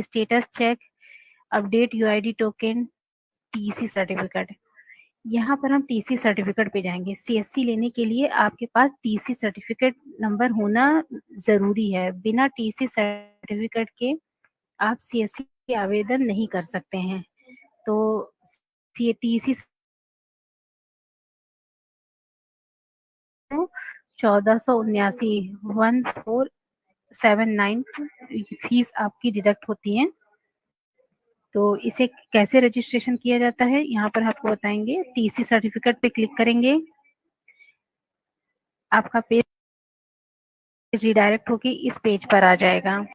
Status check, update UID token, TC certificate. यहाँ पर हम टीसी सर्टिफिकेट पे जाएंगे। सीएससी लेने के लिए आपके पास टीसी सर्टिफिकेट नंबर होना जरूरी है। बिना टीसी सर्टिफिकेट के आप सीएससी के आवेदन नहीं कर सकते हैं। तो टीसी 1479 1479 फीस आपकी डिडक्ट होती है। तो इसे कैसे रजिस्ट्रेशन किया जाता है यहाँ पर आपको बताएंगे। टीसी सर्टिफिकेट पे क्लिक करेंगे, आपका पेज रिडायरेक्ट होके इस पेज पर आ जाएगा।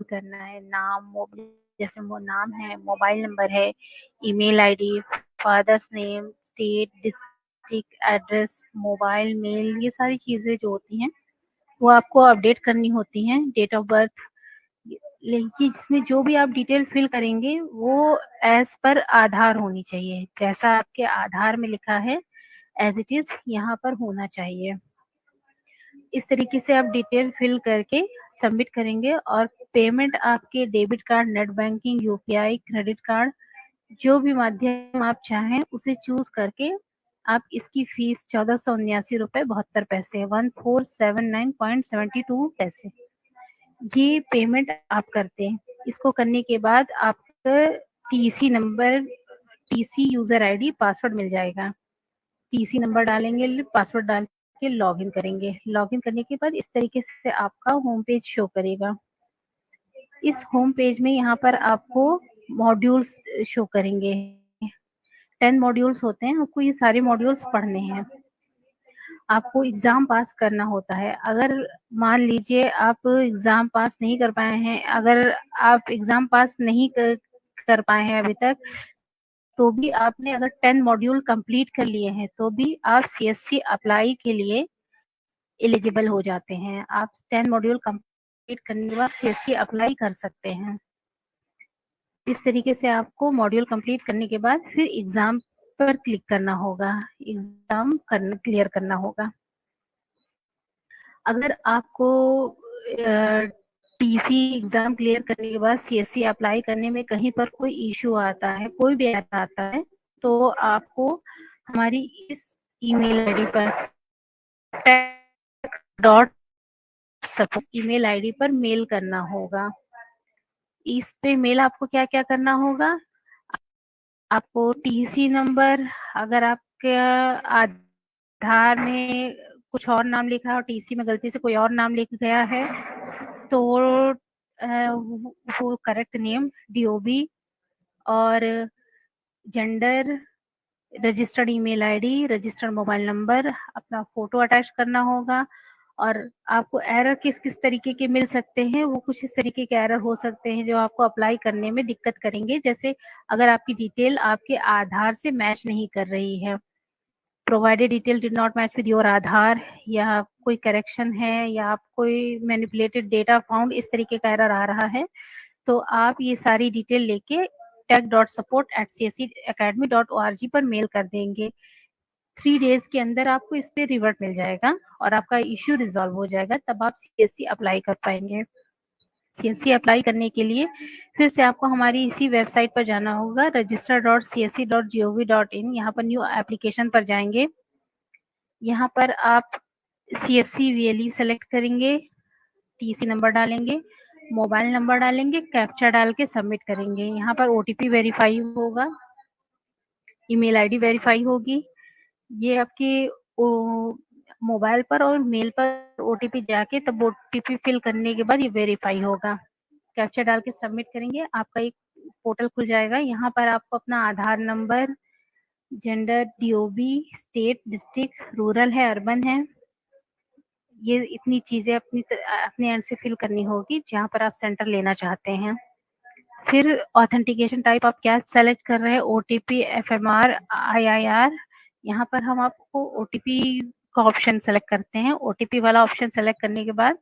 करना है नाम, जैसे वो नाम है, मोबाइल नंबर है, email ID, father's name, state, district, address, mobile, mail, ये सारी चीजें जो होती हैं वो आपको अपडेट करनी होती हैं। डेट ऑफ बर्थ, ये जिसमें जो भी आप डिटेल फिल करेंगे वो एज पर आधार होनी चाहिए। जैसा आपके आधार में लिखा है एज इट इज यहाँ पर होना चाहिए। इस तरीके से आप डिटेल फिल करके सबमिट करेंगे और पेमेंट आपके debit card, net banking, UPI, credit card, जो भी माध्यम आप चाहें उसे चूज करके आप इसकी फीस 1479 रुपए 72 पैसे 1479.72 ये पेमेंट आप करते हैं। इसको करने के बाद आपका TC number, TC user ID, password मिल जाएगा। टीसी नंबर डालेंगे, पासवर्ड डाल के लॉगिन करेंगे। लॉगिन करने के बाद इस तरीके से आपका होम पेज शो करेगा। इस होम पेज में यहाँ पर आपको मॉड्यूल्स शो करेंगे। 10 मॉड्यूल्स होते हैं, आपको ये सारे मॉड्यूल्स पढ़ने हैं। आपको एग्जाम पास करना होता है। अगर मान लीजिए आप एग्जाम पास नहीं कर पाए हैं, अगर आप एग्जाम पास नहीं कर पाए हैं अभी तक, तो भी आपने अगर 10 मॉड्यूल कंप्लीट कर लिए हैं तो भी आप सीएससी अप्लाई के लिए एलिजिबल हो जाते हैं। आप 10 मॉड्यूल कंप्लीट करने के बाद सीएससी अप्लाई कर सकते हैं। इस तरीके से आपको मॉड्यूल कंप्लीट करने के बाद फिर एग्जाम पर क्लिक करना होगा, एग्जाम क्लियर करना होगा। अगर आपको टीसी एग्जाम क्लियर करने के बाद सीएससी अप्लाई करने में कहीं पर कोई इश्यू आता है, कोई भी आता है, तो आपको हमारी इस ईमेल आईडी पर ईमेल आईडी पर मेल करना होगा। इस पे मेल आपको क्या क्या करना होगा, आपको टीसी नंबर, अगर आपके आधार में कुछ और नाम लिखा है और टीसी में गलती से कोई और नाम लिख गया है तो वो करेक्ट नेम, डीओबी और gender, registered email ID, registered mobile number, अपना फोटो अटैच करना होगा। और आपको एरर किस किस तरीके के मिल सकते हैं, वो कुछ इस तरीके के एरर हो सकते हैं जो आपको अप्लाई करने में दिक्कत करेंगे। जैसे अगर आपकी डिटेल आपके आधार से मैच नहीं कर रही है, provided detail did not match with your Aadhaar, या कोई करेक्शन है, या आप कोई मैनिपुलेटेड डेटा फाउंड, इस तरीके का एरर आ रहा है, तो आप ये सारी डिटेल लेके tech.support@cscacademy.org पर मेल कर देंगे। 3 डेज के अंदर आपको इस पे रिवर्ट मिल जाएगा और आपका इश्यू रिजॉल्व हो जाएगा, तब आप सीएससी अप्लाई कर पाएंगे। सीएससी अप्लाई करने के लिए फिर से आपको हमारी इसी वेबसाइट पर जाना होगा, register.csc.gov.in। यहाँ पर न्यू एप्लीकेशन पर जाएंगे। यहाँ पर आप सीएससी वीएलई सेलेक्ट करेंगे, टीसी नंबर डालेंगे, मोबाइल नंबर डालेंगे, कैप्चा डाल के सबमिट करेंगे। यहाँ पर ओटीपी वेरीफाई होगा, ईमेल आईडी वेरीफाई होगी। ये आपके मोबाइल पर और मेल पर ओटीपी जाके तब ओटीपी फिल करने के बाद ये वेरीफाई होगा। कैप्चा डाल के सबमिट करेंगे, आपका एक पोर्टल खुल जाएगा। यहाँ पर आपको अपना Aadhaar number, gender, DOB, state, district, rural है, अर्बन है, ये इतनी चीजें अपने एंड से फिल करनी होगी जहाँ पर आप सेंटर लेना चाहते हैं। फिर ऑथेंटिकेशन टाइप आप क्या सेलेक्ट कर रहे हैं, ओटीपी, एफएमआर, आईआईआर। यहाँ पर हम आपको ओटीपी का ऑप्शन सेलेक्ट करते हैं। ओटीपी वाला ऑप्शन सेलेक्ट करने के बाद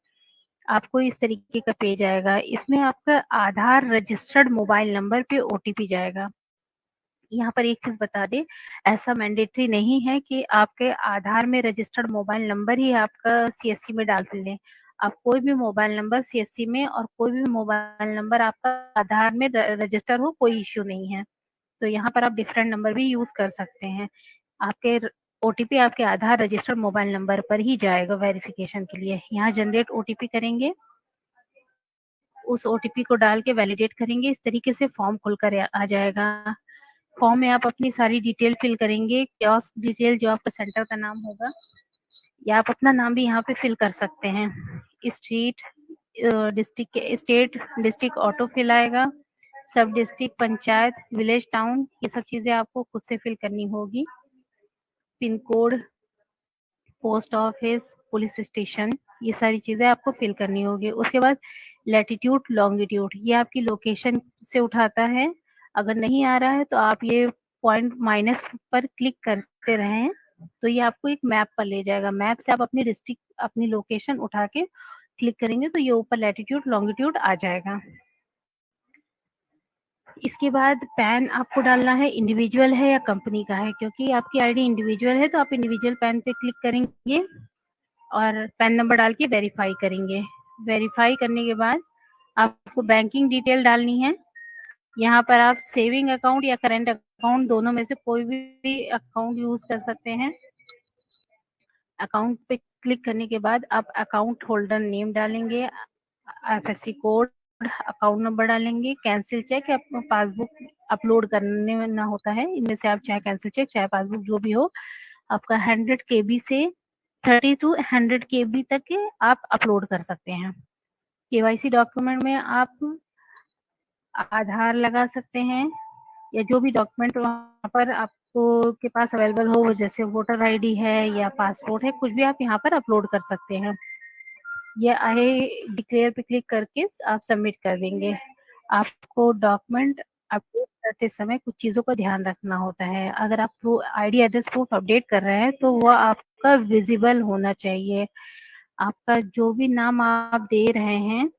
आपको इस तरीके का पेज आएगा। इसमें आपका आधार रजिस्टर्ड मोबाइल नंबर पे ओटीपी जाएगा। यहाँ पर एक चीज बता दें, ऐसा मैंडेटरी नहीं है कि आपके आधार में रजिस्टर्ड मोबाइल नंबर ही आपका सीएससी में डाल लें। आप कोई भी मोबाइल नंबर सीएससी में और कोई भी मोबाइल नंबर आपका आधार में रजिस्टर हो, कोई इश्यू नहीं है। तो यहाँ पर आप डिफरेंट नंबर भी यूज कर सकते हैं। आपके ओटीपी आपके आधार रजिस्टर्ड मोबाइल नंबर पर ही जाएगा वेरिफिकेशन के लिए। यहाँ जनरेट ओटीपी करेंगे, उस ओटीपी को डाल के वैलिडेट करेंगे। इस तरीके से फॉर्म खुलकर आ जाएगा। फॉर्म में आप अपनी सारी डिटेल फिल करेंगे, कियोस्क डिटेल जो आपका सेंटर का नाम होगा, या आप अपना नाम भी यहाँ पे फिल कर सकते हैं। Street, district, state, district auto fill आएगा, sub district, panchayat, village, town, ये सब चीजें आपको खुद से फिल करनी होगी। Pin code, post office, police station, ये सारी चीजें आपको फिल करनी होगी। उसके बाद लैटिट्यूड, लॉन्गिट्यूड, ये आपकी लोकेशन से उठाता है। अगर नहीं आ रहा है तो आप ये पॉइंट माइनस पर क्लिक करते रहें, तो ये आपको एक मैप पर ले जाएगा। मैप से आप अपनी डिस्ट्रिक्ट, अपनी लोकेशन उठा के क्लिक करेंगे तो ये ऊपर लैटिट्यूड, लॉन्गिट्यूड आ जाएगा। इसके बाद पैन आपको डालना है, इंडिविजुअल है या कंपनी का है। क्योंकि आपकी आईडी इंडिविजुअल है तो आप इंडिविजुअल पैन पे क्लिक करेंगे और पैन नंबर डाल के वेरीफाई करेंगे। वेरीफाई करने के बाद आपको बैंकिंग डिटेल डालनी है। यहाँ पर आप सेविंग अकाउंट या करंट अकाउंट, दोनों में से कोई भी अकाउंट यूज कर सकते हैं। अकाउंट पे क्लिक करने के बाद आप अकाउंट होल्डर नेम डालेंगे, आईएफएससी कोड, अकाउंट नंबर डालेंगे। कैंसिल चेक या पासबुक अपलोड करने में ना होता है, इनमें से आप चाहे कैंसिल चेक चाहे पासबुक जो भी हो, आपका 100 KB से 30 to 100 KB तक के आप अपलोड कर सकते हैं। केवाईसी डॉक्यूमेंट में आप आधार लगा सकते हैं या जो भी डॉक्यूमेंट वहाँ पर आपको के पास अवेलेबल हो, जैसे वोटर आईडी है या पासपोर्ट है, कुछ भी आप यहाँ पर अपलोड कर सकते हैं। ये आई डिक्लेयर पे क्लिक करके आप सबमिट कर देंगे। आपको डॉक्यूमेंट अपडेट करते समय कुछ चीज़ों का ध्यान रखना होता है। अगर आप आईडी एड्रेस प्रूफ अपडेट कर रहे हैं तो वो आपका विजिबल होना चाहिए। आपका जो भी नाम आप दे रहे हैं,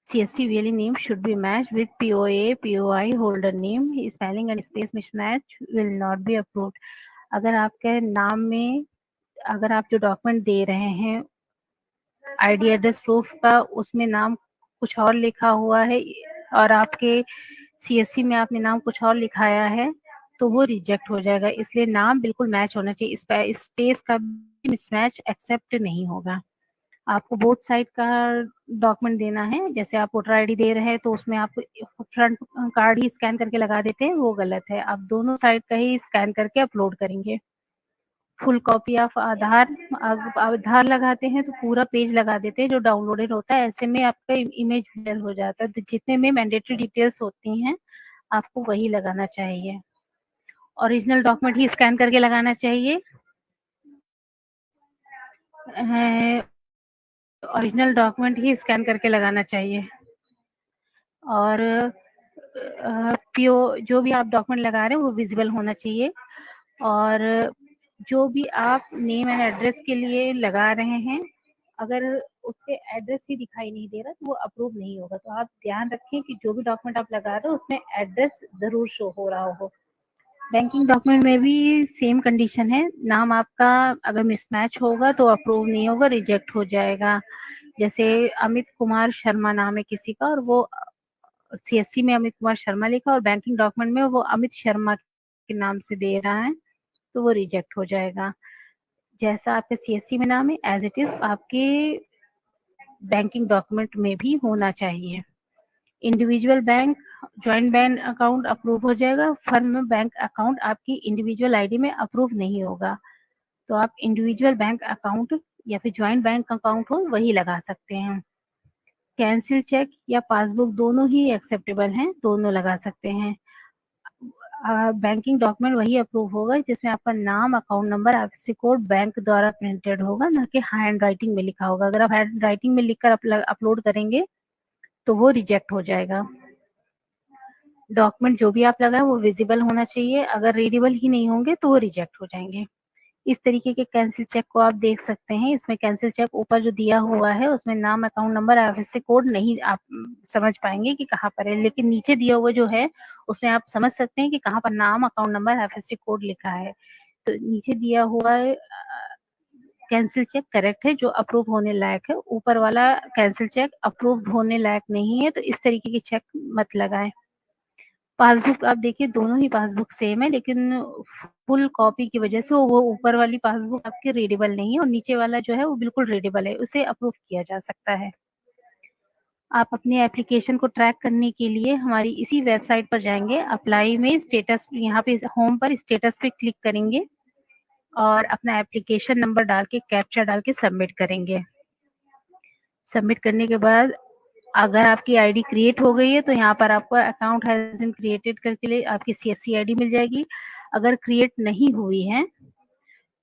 CSC VLE name should be matched with POA, POI holder name. Spelling and space mismatch will not be approved. अगर आपके नाम में, अगर आप जो डॉक्यूमेंट दे रहे हैं आईडी एड्रेस प्रूफ का, उसमें नाम कुछ और लिखा हुआ है और आपके CSC में आपने नाम कुछ और लिखाया है तो वो रिजेक्ट हो जाएगा। इसलिए नाम बिल्कुल मैच होना चाहिए, स्पेस का मिसमैच एक्सेप्ट नहीं होगा। आपको बोथ साइड का डॉक्यूमेंट देना है। जैसे आप वोटर आईडी दे रहे हैं तो उसमें आप फ्रंट कार्ड ही स्कैन करके लगा देते हैं, वो गलत है। आप दोनों साइड का ही स्कैन करके अपलोड करेंगे। फुल कॉपी ऑफ आधार लगाते हैं तो पूरा पेज लगा देते हैं जो डाउनलोडेड होता है। ऐसे में आपका इमेज क्लियर हो जाता है। तो जितने में मैंडेटरी डिटेल्स होती हैं आपको वही लगाना चाहिए। ओरिजिनल डॉक्यूमेंट ही स्कैन करके लगाना चाहिए। ओरिजिनल डॉक्यूमेंट ही स्कैन करके लगाना चाहिए। और जो भी आप डॉक्यूमेंट लगा रहे हैं वो विजिबल होना चाहिए। और जो भी आप नेम एंड एड्रेस के लिए लगा रहे हैं, अगर उसके एड्रेस ही दिखाई नहीं दे रहा तो वो अप्रूव नहीं होगा। तो आप ध्यान रखें कि जो भी डॉक्यूमेंट आप लगा रहे हो उसमें एड्रेस जरूर शो हो रहा हो। बैंकिंग डॉक्यूमेंट में भी सेम कंडीशन है, नाम आपका अगर मिसमैच होगा तो अप्रूव नहीं होगा, रिजेक्ट हो जाएगा। जैसे अमित कुमार शर्मा नाम है किसी का और वो सीएससी में अमित कुमार शर्मा लिखा और बैंकिंग डॉक्यूमेंट में वो अमित शर्मा के नाम से दे रहा है, तो वो रिजेक्ट हो जाएगा। जैसा आपके सीएससी में नाम है एज इट इज आपके बैंकिंग डॉक्यूमेंट में भी होना चाहिए। Individual bank joint bank account approve हो जाएगा, फर्म बैंक अकाउंट आपकी इंडिविजुअल आईडी में अप्रूव नहीं होगा। तो आप इंडिविजुअल बैंक अकाउंट या फिर ज्वाइंट बैंक अकाउंट हो वही लगा सकते हैं। कैंसिल चेक या पासबुक दोनों ही एक्सेप्टेबल हैं, दोनों लगा सकते हैं। बैंकिंग डॉक्यूमेंट वही अप्रूव होगा जिसमें आपका नाम, account number, IFSC code bank द्वारा प्रिंटेड होगा, ना कि हैंड राइटिंग में लिखा होगा। अगर आप हैंड राइटिंग में लिखकर अपलोड करेंगे तो वो रिजेक्ट हो जाएगा। डॉक्यूमेंट जो भी आप लगाए वो विजिबल होना चाहिए, अगर रीडेबल ही नहीं होंगे तो वो रिजेक्ट हो जाएंगे। इस तरीके के कैंसिल चेक को आप देख सकते हैं। इसमें कैंसिल चेक ऊपर जो दिया हुआ है उसमें नाम, अकाउंट नंबर, आईएफएससी कोड नहीं आप समझ पाएंगे कि कहाँ पर है, लेकिन नीचे दिया हुआ जो है उसमें आप समझ सकते हैं कि कहाँ पर नाम, अकाउंट नंबर, आईएफएससी कोड लिखा है। तो नीचे दिया हुआ कैंसिल चेक करेक्ट है, जो अप्रूव होने लायक है। ऊपर वाला कैंसिल चेक अप्रूव होने लायक नहीं है, तो इस तरीके की चेक मत लगाएं। पासबुक आप देखिए दोनों ही पासबुक सेम है, लेकिन फुल कॉपी की वजह से वो ऊपर वाली पासबुक आपकी रीडेबल नहीं है और नीचे वाला जो है वो बिल्कुल रीडेबल है, उसे अप्रूव किया जा सकता है। आप अपनी एप्लीकेशन को ट्रैक करने के लिए हमारी इसी वेबसाइट पर जाएंगे। अप्लाई में स्टेटस, यहाँ पे होम पर स्टेटस पे क्लिक करेंगे और अपना एप्लीकेशन नंबर डाल के कैप्चा डाल के सबमिट करेंगे। सबमिट करने के बाद अगर आपकी आईडी क्रिएट हो गई है तो यहाँ पर आपको अकाउंट हैज बीन क्रिएटेड करके लिए आपकी सीएससी आईडी मिल जाएगी। अगर क्रिएट नहीं हुई है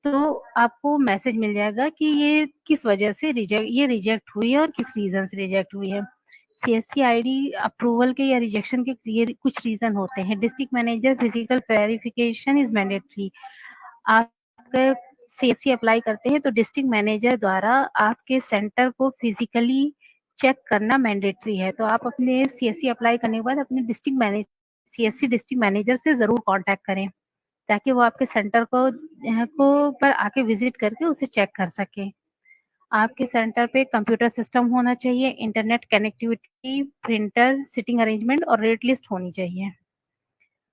तो आपको मैसेज मिल जाएगा कि ये किस वजह से रिजेक्ट हुई है और किस रीजन से रिजेक्ट हुई है। सीएससी आईडी अप्रूवल के या रिजेक्शन के ये कुछ रीजन होते हैं। District manager physical verification is mandatory. आपका सीएससी अप्लाई करते हैं तो डिस्ट्रिक्ट मैनेजर द्वारा आपके सेंटर को फिजिकली चेक करना मैंडेटरी है। तो आप अपने सीएससी अप्लाई करने के बाद अपने सीएससी डिस्ट्रिक्ट मैनेजर से जरूर कांटेक्ट करें ताकि वो आपके सेंटर को पर आके विजिट करके उसे चेक कर सके। आपके सेंटर पे कंप्यूटर सिस्टम होना चाहिए, internet connectivity, printer, sitting arrangement और रेट लिस्ट होनी चाहिए।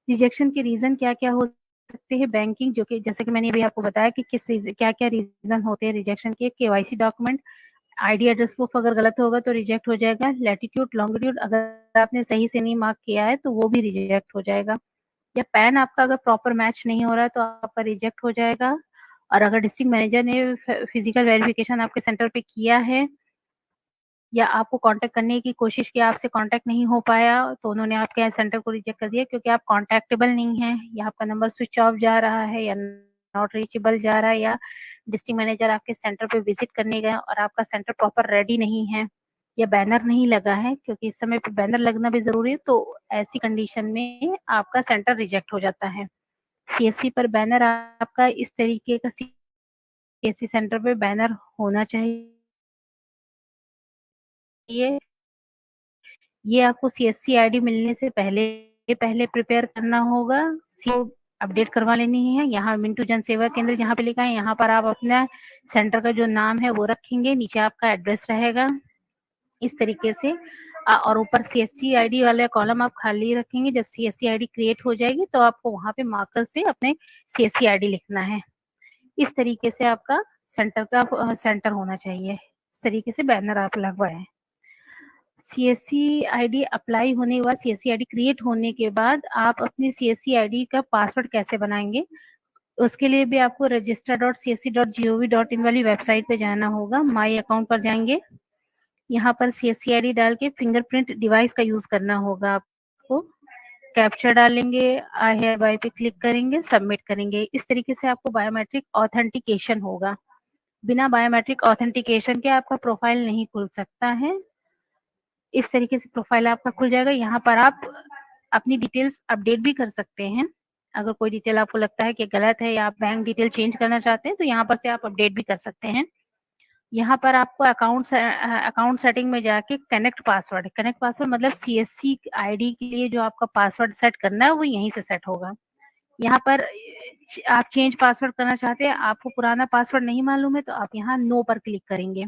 रिजेक्शन के रीजन क्या क्या हो सकते हैं? बैंकिंग, जो कि जैसे कि मैंने अभी आपको बताया कि क्या क्या रीजन होते हैं रिजेक्शन के। KYC document, ID address proof अगर गलत होगा तो रिजेक्ट हो जाएगा। लैटिट्यूड लॉन्गिट्यूड अगर आपने सही से नहीं मार्क किया है तो वो भी रिजेक्ट हो जाएगा। या पैन आपका अगर प्रॉपर मैच नहीं हो रहा है तो आपका रिजेक्ट हो जाएगा। और अगर डिस्ट्रिक्ट मैनेजर ने फिजिकल वेरिफिकेशन आपके सेंटर पे किया है या आपको कांटेक्ट करने की कोशिश की, आपसे कांटेक्ट नहीं हो पाया तो उन्होंने आपके सेंटर को रिजेक्ट कर दिया क्योंकि आप कांटेक्टेबल नहीं है या आपका नंबर स्विच ऑफ जा रहा है या नॉट रीचेबल जा रहा है या डिस्ट्रिक्ट मैनेजर आपके सेंटर पे विजिट करने गए और आपका सेंटर प्रॉपर रेडी नहीं है या बैनर नहीं लगा है, क्योंकि इस समय पे बैनर लगना भी जरूरी है। तो ऐसी कंडीशन में आपका सेंटर रिजेक्ट हो जाता है। सीएससी पर बैनर आपका इस तरीके का सीएससी सेंटर पे बैनर होना चाहिए। ये आपको सीएससी आईडी मिलने से पहले प्रिपेयर करना होगा। अपडेट करवा लेनी है। यहाँ मिंटू जन सेवा केंद्र जहाँ पे लिखा है यहाँ पर आप अपना सेंटर का जो नाम है वो रखेंगे, नीचे आपका एड्रेस रहेगा इस तरीके से। और ऊपर सीएससी आईडी वाला कॉलम आप खाली रखेंगे। जब सीएससी आईडी क्रिएट हो जाएगी तो आपको वहां पे मार्कर से अपने सीएससी आईडी लिखना है। इस तरीके से आपका सेंटर होना चाहिए। इस तरीके से बैनर आप लगवाएं। सीएससी आईडी अप्लाई होने के बाद, सीएससी आईडी क्रिएट होने के बाद आप अपनी सीएससी आईडी का पासवर्ड कैसे बनाएंगे, उसके लिए भी आपको register.csc.gov.in वाली वेबसाइट पे जाना होगा। माई अकाउंट पर जाएंगे, यहाँ पर सीएससी आईडी डाल के फिंगरप्रिंट डिवाइस का यूज करना होगा आपको। कैप्चा डालेंगे, आई हियर बाय पे क्लिक करेंगे, सबमिट करेंगे। इस तरीके से आपको बायोमेट्रिक ऑथेंटिकेशन होगा। बिना बायोमेट्रिक ऑथेंटिकेशन के आपका प्रोफाइल नहीं खुल सकता है। इस तरीके से प्रोफाइल आपका खुल जाएगा। यहाँ पर आप अपनी डिटेल्स अपडेट भी कर सकते हैं। अगर कोई डिटेल आपको लगता है कि गलत है या आप बैंक डिटेल चेंज करना चाहते हैं तो यहाँ पर से आप अपडेट भी कर सकते हैं। यहाँ पर आपको अकाउंट सेटिंग में जाके कनेक्ट पासवर्ड मतलब सीएससी आईडी के लिए जो आपका पासवर्ड सेट करना है वो यहीं से सेट होगा। यहाँ पर आप चेंज पासवर्ड करना चाहते हैं, आपको पुराना पासवर्ड नहीं मालूम है तो आप यहाँ नो पर क्लिक करेंगे।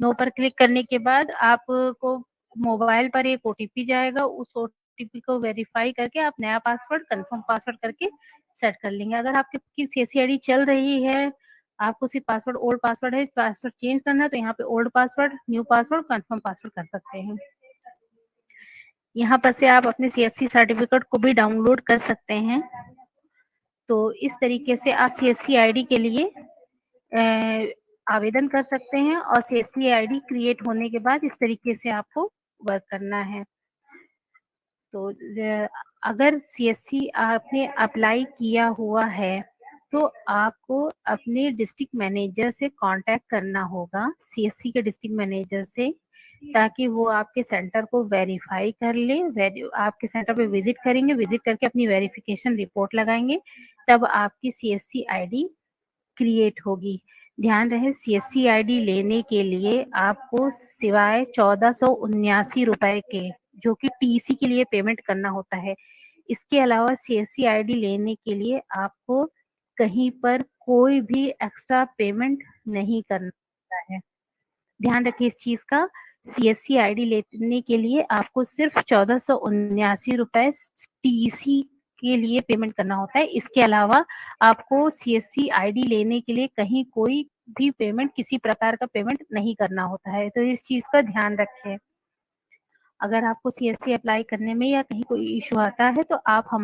नो पर क्लिक करने के बाद आपको मोबाइल पर एक ओटीपी जाएगा, उस ओटीपी को वेरीफाई करके आप नया पासवर्ड कंफर्म पासवर्ड करके सेट कर लेंगे। अगर आपकी सीएससी आईडी चल रही है, आपको सिर्फ पासवर्ड ओल्ड पासवर्ड है, पासवर्ड चेंज करना है तो यहाँ पे old password, new password, confirm password कर सकते हैं। यहाँ पर से आप अपने सीएससी सर्टिफिकेट को भी डाउनलोड कर सकते हैं। तो इस तरीके से आप सीएससी आईडी के लिए आवेदन कर सकते हैं और सीएससी आईडी क्रिएट होने के बाद इस तरीके से आपको वर्क करना है। तो अगर सीएससी आपने अप्लाई किया हुआ है तो आपको अपने डिस्ट्रिक्ट मैनेजर से कांटेक्ट करना होगा, सीएससी के डिस्ट्रिक्ट मैनेजर से, ताकि वो आपके सेंटर को वेरीफाई कर ले। आपके सेंटर पे विजिट करेंगे, विजिट करके अपनी वेरिफिकेशन रिपोर्ट लगाएंगे, तब आपकी सीएससी आईडी क्रिएट होगी। ध्यान रहे, सीएससी आईडी लेने के लिए आपको सिवाय 1479 रुपए के, जो कि टीसी के लिए पेमेंट करना होता है, इसके अलावा सीएससी आईडी लेने के लिए आपको कहीं पर कोई भी एक्स्ट्रा पेमेंट नहीं करना होता है। ध्यान रखिए इस चीज का। सीएससी आईडी लेने के लिए आपको सिर्फ 1479 रुपए टीसी के लिए पेमेंट करना होता है। इसके अलावा आपको सीएससी आईडी लेने के लिए कहीं कोई भी पेमेंट, किसी प्रकार का पेमेंट नहीं करना होता है। तो इस चीज का ध्यान रखें। अगर आपको सीएससी अप्लाई करने में या कहीं कोई इशू आता है तो आप हमारे